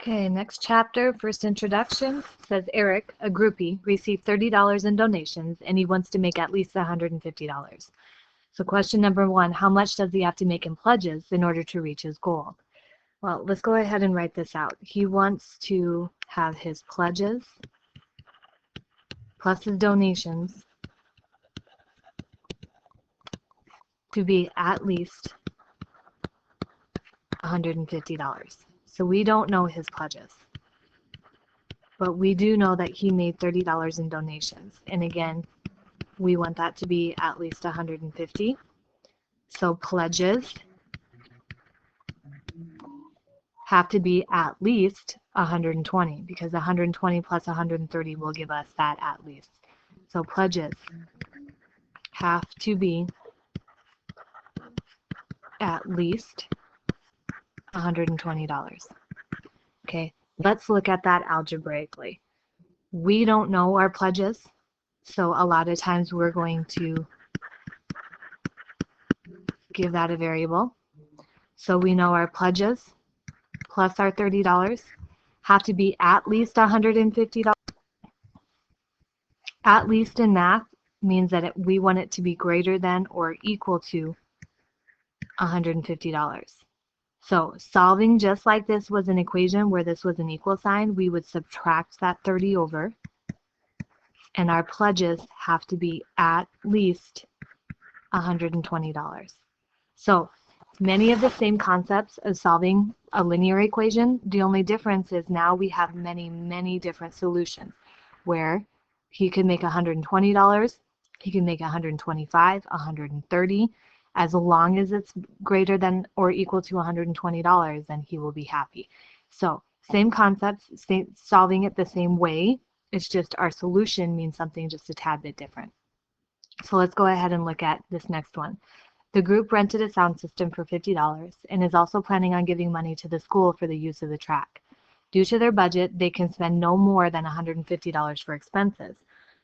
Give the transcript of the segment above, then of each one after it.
Okay, next chapter, first introduction, says Eric, a groupie, received $30 in donations and he wants to make at least $150. So question number one, how much does he have to make in pledges in order to reach his goal? Well, let's go ahead and write this out. He wants to have his pledges plus his donations to be at least $150. So we don't know his pledges, but we do know that he made $30 in donations. And again, we want that to be at least 150. So pledges have to be at least 120 because 120 plus 130 will give us that at least. So pledges have to be at least $120. Okay, let's look at that algebraically. We don't know our pledges, so a lot of times we're going to give that a variable. So we know our pledges plus our $30 have to be at least $150. At least in math means that we want it to be greater than or equal to $150. So solving just like this was an equation where this was an equal sign, we would subtract that 30 over, and our pledges have to be at least $120. So many of the same concepts as solving a linear equation, the only difference is now we have many different solutions where he could make $120, he can make $125, $130. As long as it's greater than or equal to $120, then he will be happy. So same concepts, solving it the same way. It's just our solution means something just a tad bit different. So let's go ahead and look at this next one. The group rented a sound system for $50 and is also planning on giving money to the school for the use of the track. Due to their budget, they can spend no more than $150 for expenses.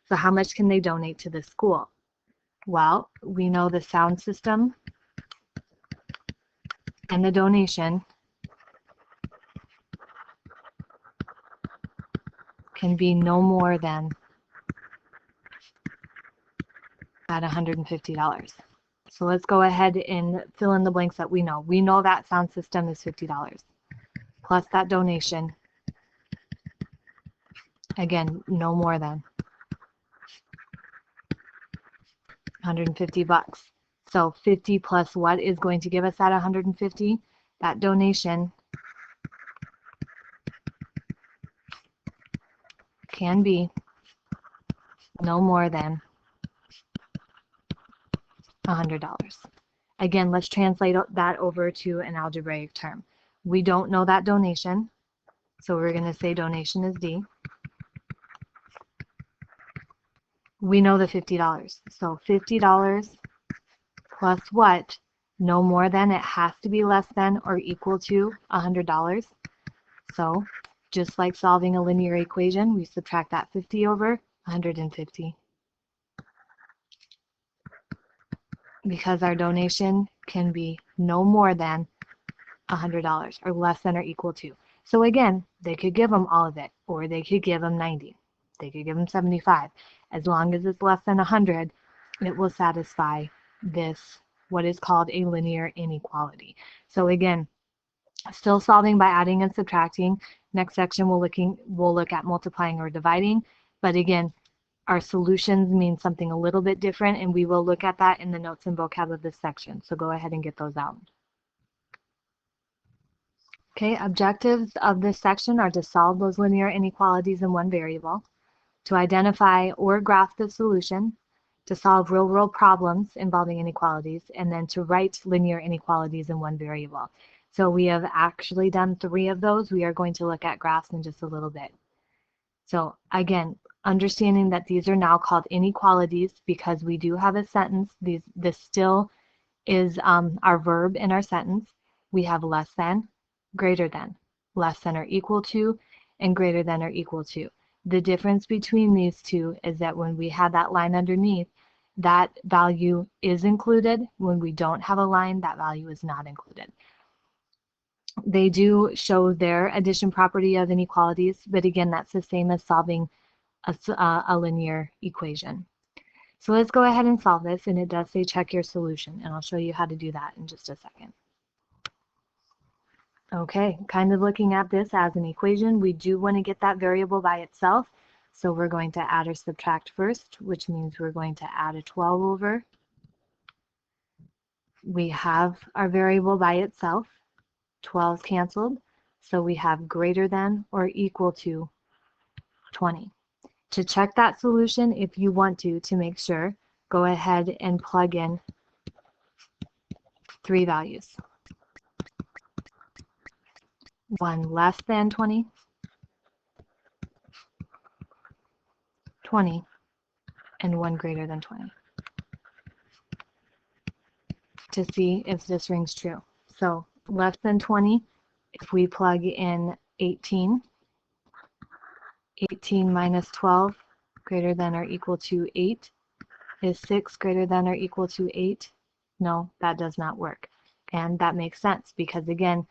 So how much can they donate to the school? Well, we know the sound system and the donation can be no more than at $150. So let's go ahead and fill in the blanks that we know. We know that sound system is $50 plus that donation, again, no more than 150 bucks. So 50 plus what is going to give us that 150? That donation can be no more than $100. Again, let's translate that over to an algebraic term. We don't know that donation, so we're going to say donation is D. We know the $50. So $50 plus what? No more than, it has to be less than or equal to $100. So just like solving a linear equation, we subtract that 50 over 150. Because our donation can be no more than $100 or less than or equal to. So again, they could give them all of it, or they could give them 90. They could give them 75. As long as it's less than 100, it will satisfy this, what is called a linear inequality. So again, still solving by adding and subtracting. Next section we'll look at multiplying or dividing, but again, our solutions mean something a little bit different, and we will look at that in the notes and vocab of this section. So go ahead and get those out. Okay, objectives of this section are to solve those linear inequalities in one variable, to identify or graph the solution, to solve real-world problems involving inequalities, and then to write linear inequalities in one variable. So we have actually done 3 of those. We are going to look at graphs in just a little bit. So again, understanding that these are now called inequalities because we do have a sentence. This still is our verb in our sentence. We have less than, greater than, less than or equal to, and greater than or equal to. The difference between these two is that when we have that line underneath, that value is included. When we don't have a line, that value is not included. They do show their addition property of inequalities, but again, that's the same as solving a linear equation. So let's go ahead and solve this, and it does say check your solution, and I'll show you how to do that in just a second. Okay, kind of looking at this as an equation, we do want to get that variable by itself, so we're going to add or subtract first, which means we're going to add a 12 over. We have our variable by itself, 12's canceled, so we have greater than or equal to 20. To check that solution, if you want to make sure, go ahead and plug in 3 values. 1 less than 20, 20, and 1 greater than 20 to see if this rings true. So less than 20, if we plug in 18, 18 minus 12 greater than or equal to 8, is 6 greater than or equal to 8? No, that does not work. And that makes sense because again,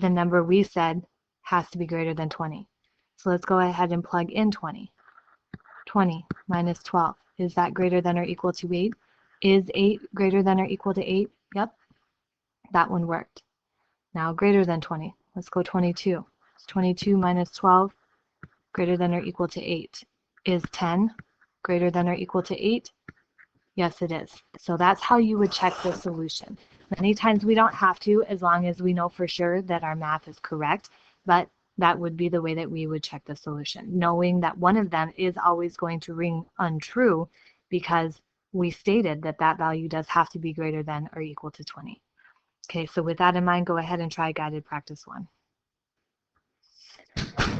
the number we said has to be greater than 20. So let's go ahead and plug in 20. 20 minus 12, is that greater than or equal to 8? Is 8 greater than or equal to 8? Yep, that one worked. Now greater than 20, let's go 22. 22 minus 12 greater than or equal to 8. Is 10 greater than or equal to 8? Yes, it is. So that's how you would check the solution. Many times we don't have to, as long as we know for sure that our math is correct, but that would be the way that we would check the solution, knowing that one of them is always going to ring untrue because we stated that that value does have to be greater than or equal to 20. Okay, so with that in mind, go ahead and try guided practice 1.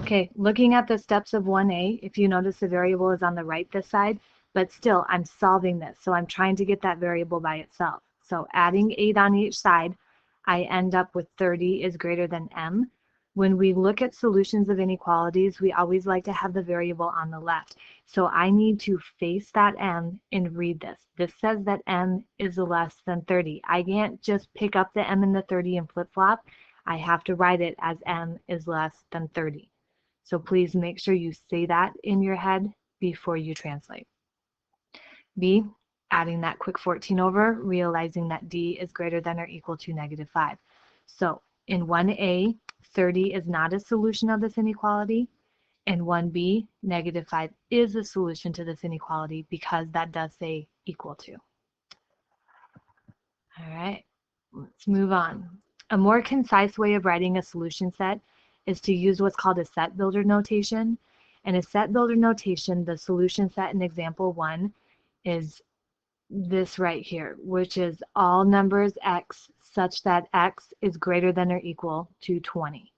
Okay, looking at the steps of 1A, if you notice the variable is on the right this side, but still I'm solving this. So I'm trying to get that variable by itself. So adding 8 on each side, I end up with 30 is greater than m. When we look at solutions of inequalities, we always like to have the variable on the left. So I need to face that m and read this. This says that m is less than 30. I can't just pick up the m and the 30 and flip-flop. I have to write it as m is less than 30. So please make sure you say that in your head before you translate. B, adding that quick 14 over, realizing that D is greater than or equal to negative 5. So in 1A, 30 is not a solution of this inequality. In 1B, negative 5 is a solution to this inequality because that does say equal to. All right, let's move on. A more concise way of writing a solution set is to use what's called a set builder notation. In a set builder notation, the solution set in example 1 is this right here, which is all numbers x such that x is greater than or equal to 20.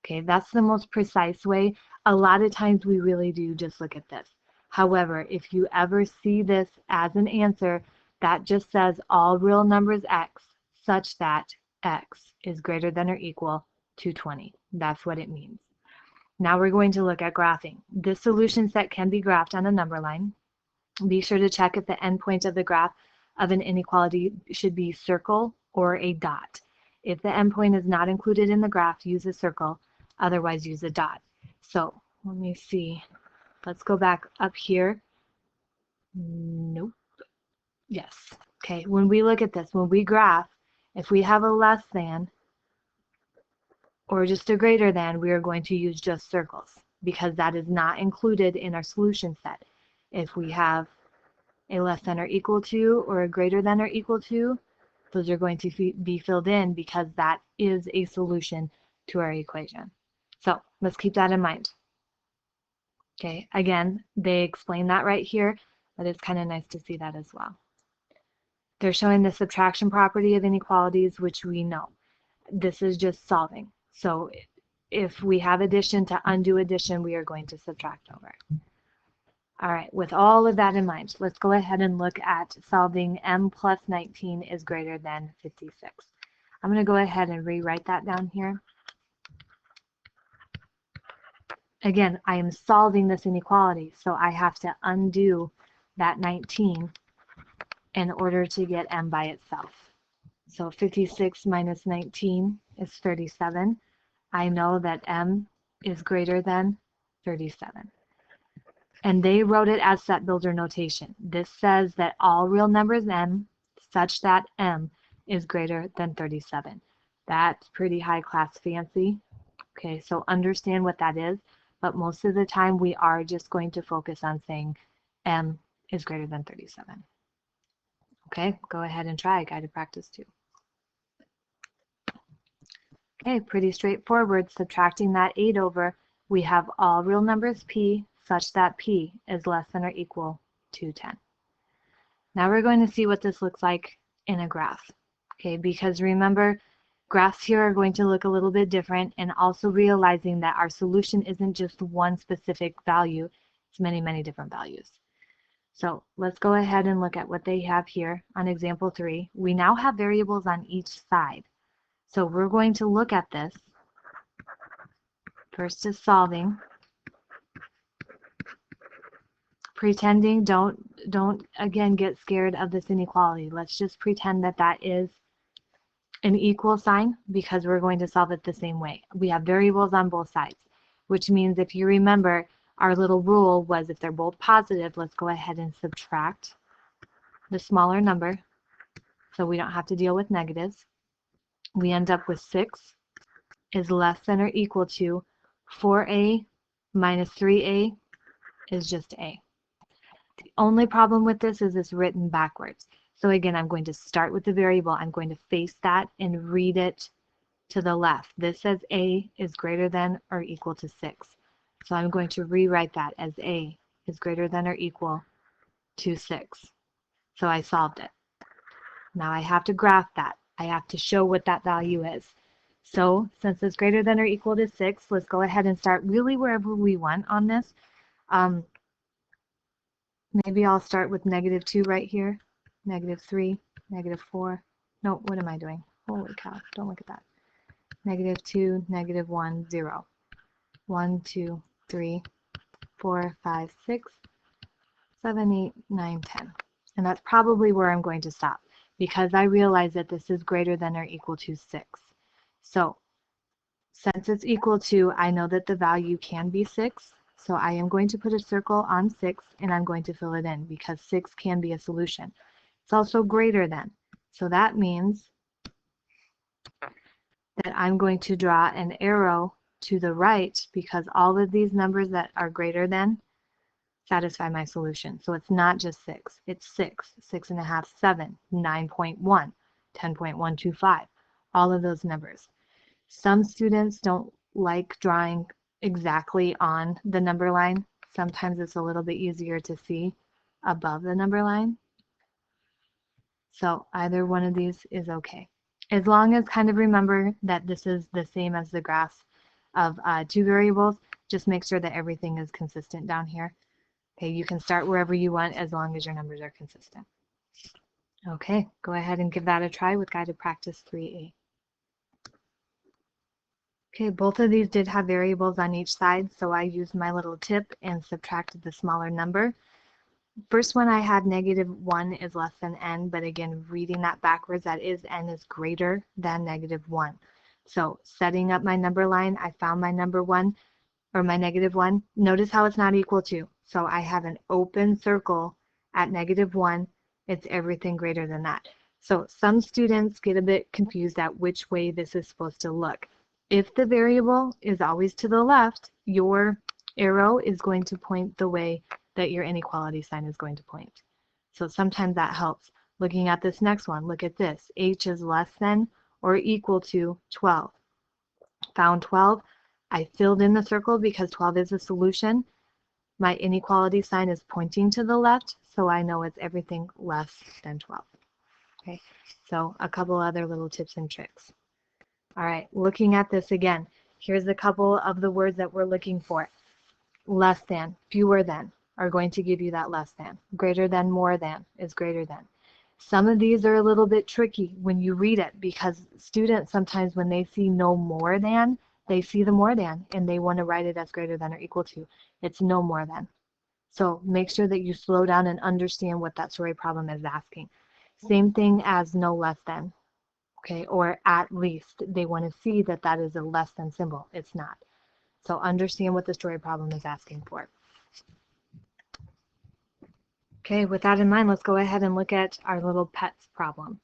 Okay, that's the most precise way. A lot of times we really do just look at this. However, if you ever see this as an answer, that just says all real numbers x such that x is greater than or equal to 20. That's what it means. Now we're going to look at graphing. This solution set can be graphed on a number line. Be sure to check if the endpoint of the graph of an inequality should be circle or a dot. If the endpoint is not included in the graph, use a circle, otherwise use a dot. So let me see. Let's go back up here. Nope. Yes. Okay, when we look at this, when we graph, if we have a less than or just a greater than, we are going to use just circles because that is not included in our solution set. If we have a less than or equal to or a greater than or equal to, those are going to be filled in because that is a solution to our equation. So let's keep that in mind. Okay, again, they explain that right here, but it's kind of nice to see that as well. They're showing the subtraction property of inequalities, which we know. This is just solving. So if we have addition to undo addition, we are going to subtract over. All right, with all of that in mind, let's go ahead and look at solving m plus 19 is greater than 56. I'm going to go ahead and rewrite that down here. Again, I am solving this inequality, so I have to undo that 19 in order to get m by itself. So 56 minus 19 is 37. I know that m is greater than 37. And they wrote it as set builder notation. This says that all real numbers m such that m is greater than 37. That's pretty high class fancy. Okay, so understand what that is, but most of the time we are just going to focus on saying m is greater than 37. Okay, go ahead and try guided practice 2. Okay, pretty straightforward. Subtracting that 8 over, we have all real numbers p such that p is less than or equal to 10. Now we're going to see what this looks like in a graph. Okay, because remember, graphs here are going to look a little bit different, and also realizing that our solution isn't just one specific value, it's many, many different values. So let's go ahead and look at what they have here on example 3. We now have variables on each side. So we're going to look at this. First is solving. Pretending, don't again get scared of this inequality. Let's just pretend that that is an equal sign because we're going to solve it the same way. We have variables on both sides, which means if you remember, our little rule was if they're both positive, let's go ahead and subtract the smaller number so we don't have to deal with negatives. We end up with 6 is less than or equal to 4a minus 3a is just a. The only problem with this is it's written backwards. So again, I'm going to start with the variable. I'm going to face that and read it to the left. This says a is greater than or equal to 6. So I'm going to rewrite that as a is greater than or equal to 6. So I solved it. Now I have to graph that. I have to show what that value is. So since it's greater than or equal to 6, let's go ahead and start really wherever we want on this. Maybe I'll start with -2 right here, -3, -4. No, what am I doing? Holy cow, don't look at that. -2, -1, 0. 1, 2, 3, 4, 5, 6, 7, 8, 9, 10. And that's probably where I'm going to stop because I realize that this is greater than or equal to 6. So since it's equal to, I know that the value can be 6. So I am going to put a circle on 6 and I'm going to fill it in because 6 can be a solution. It's also greater than. So that means that I'm going to draw an arrow to the right because all of these numbers that are greater than satisfy my solution. So it's not just 6. It's 6, 6.5, 7, 9.1, 10.125, all of those numbers. Some students don't like drawing exactly on the number line. Sometimes it's a little bit easier to see above the number line. So either one of these is okay. As long as kind of remember that this is the same as the graphs of two variables, just make sure that everything is consistent down here. Okay, you can start wherever you want as long as your numbers are consistent. Okay, go ahead and give that a try with guided practice 3A. Okay, both of these did have variables on each side, so I used my little tip and subtracted the smaller number. First one I had -1 is less than n, but again, reading that backwards, that is n is greater than -1. So setting up my number line, I found my number 1, or my -1. Notice how it's not equal to. So I have an open circle at -1. It's everything greater than that. So some students get a bit confused at which way this is supposed to look. If the variable is always to the left, your arrow is going to point the way that your inequality sign is going to point. So sometimes that helps. Looking at this next one, look at this. H is less than or equal to 12. Found 12. I filled in the circle because 12 is a solution. My inequality sign is pointing to the left, so I know it's everything less than 12. Okay, so a couple other little tips and tricks. All right, looking at this again, here's a couple of the words that we're looking for. Less than, fewer than are going to give you that less than. Greater than, more than is greater than. Some of these are a little bit tricky when you read it because students sometimes when they see no more than, they see the more than and they want to write it as greater than or equal to. It's no more than. So make sure that you slow down and understand what that story problem is asking. Same thing as no less than. Okay, or at least they want to see that that is a less than symbol. It's not. So understand what the story problem is asking for. Okay, with that in mind, let's go ahead and look at our little pets problem.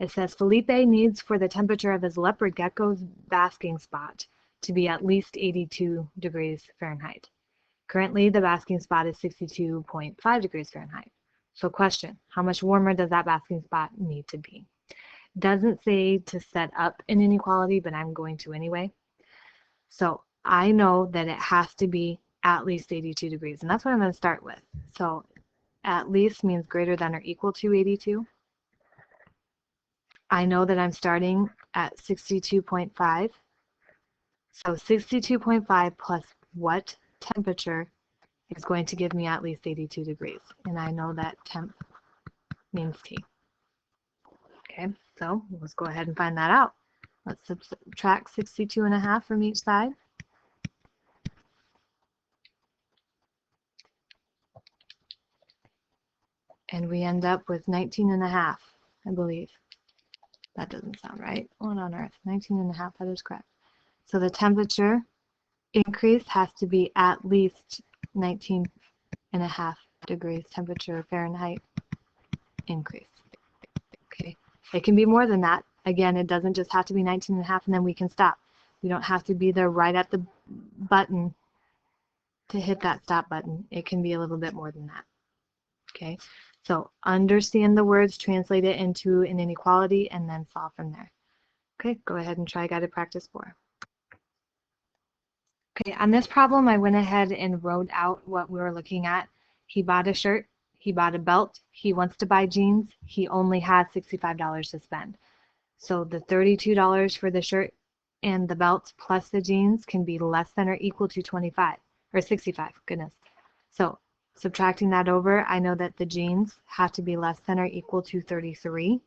It says Felipe needs for the temperature of his leopard gecko's basking spot to be at least 82 degrees Fahrenheit. Currently, the basking spot is 62.5 degrees Fahrenheit. So question, how much warmer does that basking spot need to be? Doesn't say to set up an inequality, but I'm going to anyway. So I know that it has to be at least 82 degrees, and that's what I'm going to start with. So at least means greater than or equal to 82. I know that I'm starting at 62.5. So 62.5 plus what temperature is going to give me at least 82 degrees. And I know that temp means T. Okay, so let's go ahead and find that out. Let's subtract 62.5 from each side. And we end up with 19.5, I believe. That doesn't sound right. What on earth? 19.5, that is correct. So the temperature increase has to be at least 19.5 degrees temperature Fahrenheit increase. Okay, it can be more than that. Again, it doesn't just have to be 19.5 and then we can stop. We don't have to be there right at the button to hit that stop button. It can be a little bit more than that. Okay, so understand the words, translate it into an inequality, and then solve from there. Okay, go ahead and try guided practice 4. Okay, on this problem, I went ahead and wrote out what we were looking at. He bought a shirt, he bought a belt, he wants to buy jeans, he only has $65 to spend. So the $32 for the shirt and the belt plus the jeans can be less than or equal to 25, or 65, goodness. So subtracting that over, I know that the jeans have to be less than or equal to 33.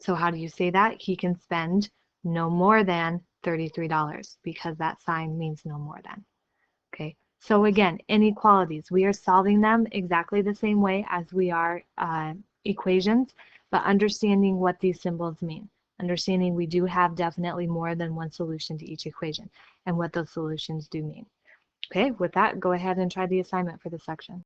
So how do you say that? He can spend no more than $33 because that sign means no more than. Okay, so again, inequalities, we are solving them exactly the same way as we are equations, but understanding what these symbols mean. Understanding we do have definitely more than one solution to each equation and what those solutions do mean. Okay, with that, go ahead and try the assignment for this section.